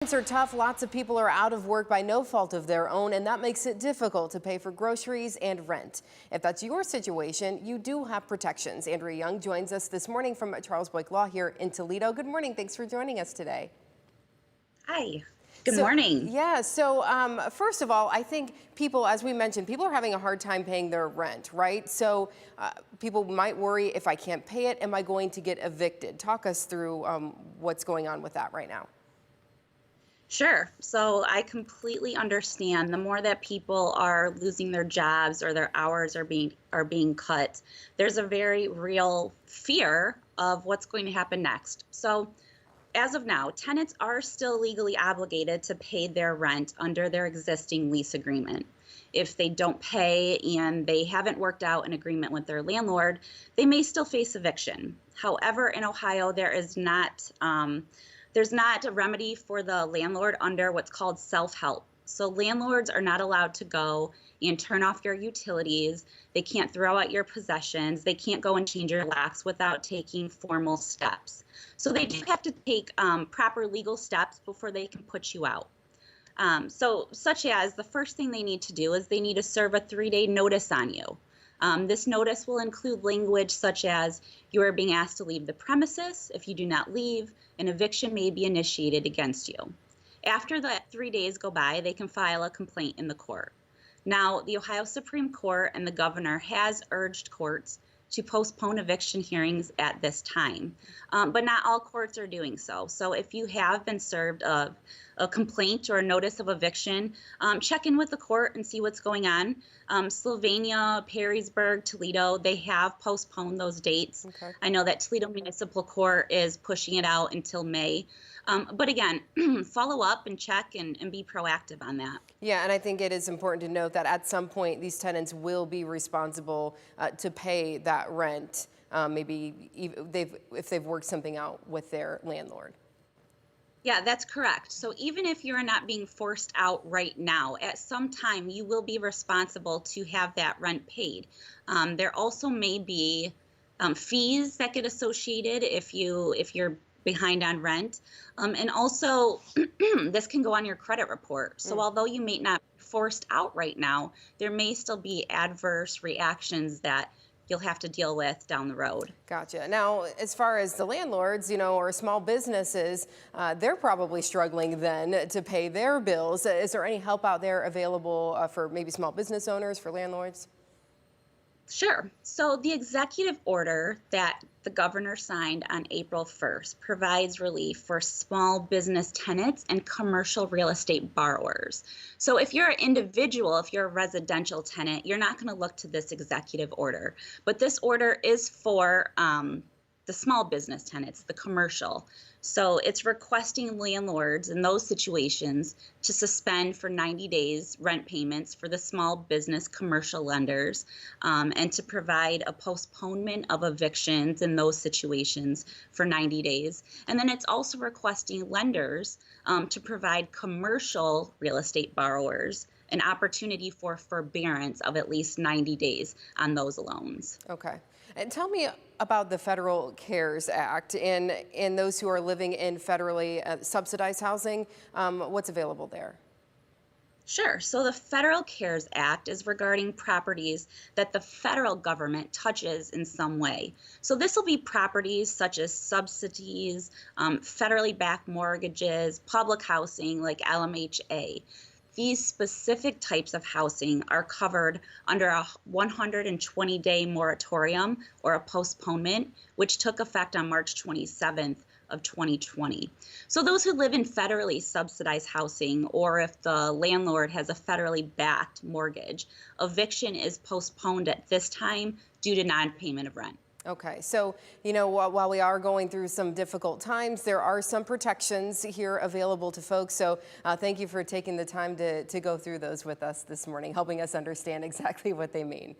Times are tough. Lots of people are out of work by no fault of their own, and that makes it difficult to pay for groceries and rent. If that's your situation, you do have protections. Andrea Young joins us this morning from Charles Boyk Law here in Toledo. Good morning. Thanks for joining us today. Hi. Good morning. Yeah, so first of all, I think people, as we mentioned, people are having a hard time paying their rent, right? So people might worry, if I can't pay it, am I going to get evicted? Talk us through what's going on with that right now. Sure. So I completely understand. The more that people are losing their jobs or their hours are being cut, there's a very real fear of what's going to happen next. So as of now, tenants are still legally obligated to pay their rent under their existing lease agreement. If they don't pay and they haven't worked out an agreement with their landlord, they may still face eviction. However, in Ohio, there's not a remedy for the landlord under what's called self-help. So landlords are not allowed to go and turn off your utilities. They can't throw out your possessions. They can't go and change your locks without taking formal steps. So they do have to take proper legal steps before they can put you out. Such as the first thing they need to do is they need to serve a 3-day notice on you. This notice will include language such as you are being asked to leave the premises. If you do not leave, an eviction may be initiated against you. After that 3 days go by, they can file a complaint in the court. Now, the Ohio Supreme Court and the governor has urged courts to postpone eviction hearings at this time, but not all courts are doing so. So if you have been served a complaint or a notice of eviction, check in with the court and see what's going on. Sylvania, Perrysburg, Toledo, they have postponed those dates. Okay. I know that Toledo Municipal Court is pushing it out until May. But again, follow up and check and be proactive on that. Yeah, and I think it is important to note that at some point these tenants will be responsible to pay that rent, maybe if they've worked something out with their landlord. Yeah, that's correct. So even if you're not being forced out right now, at some time you will be responsible to have that rent paid. There also may be fees that get associated if you're behind on rent. And also, this can go on your credit report. So although you may not be forced out right now, there may still be adverse reactions that you'll have to deal with down the road. Gotcha. Now, as far as the landlords, or small businesses, they're probably struggling then to pay their bills. Is there any help out there available for maybe small business owners, for landlords? Sure. So the executive order that the governor signed on April 1st provides relief for small business tenants and commercial real estate borrowers. So if you're an individual, if you're a residential tenant, you're not going to look to this executive order. But this order is for the small business tenants, the commercial. So it's requesting landlords in those situations to suspend for 90 days rent payments for the small business commercial lenders, and to provide a postponement of evictions in those situations for 90 days. And then it's also requesting lenders to provide commercial real estate borrowers an opportunity for forbearance of at least 90 days on those loans. Okay. And tell me about the Federal CARES Act and those who are living in federally subsidized housing. What's available there? Sure. So the Federal CARES Act is regarding properties that the federal government touches in some way. So this will be properties such as subsidies, federally backed mortgages, public housing like LMHA. These specific types of housing are covered under a 120-day moratorium or a postponement, which took effect on March 27th of 2020. So those who live in federally subsidized housing, or if the landlord has a federally backed mortgage, eviction is postponed at this time due to non-payment of rent. Okay, so, while we are going through some difficult times, there are some protections here available to folks. So thank you for taking the time to go through those with us this morning, helping us understand exactly what they mean.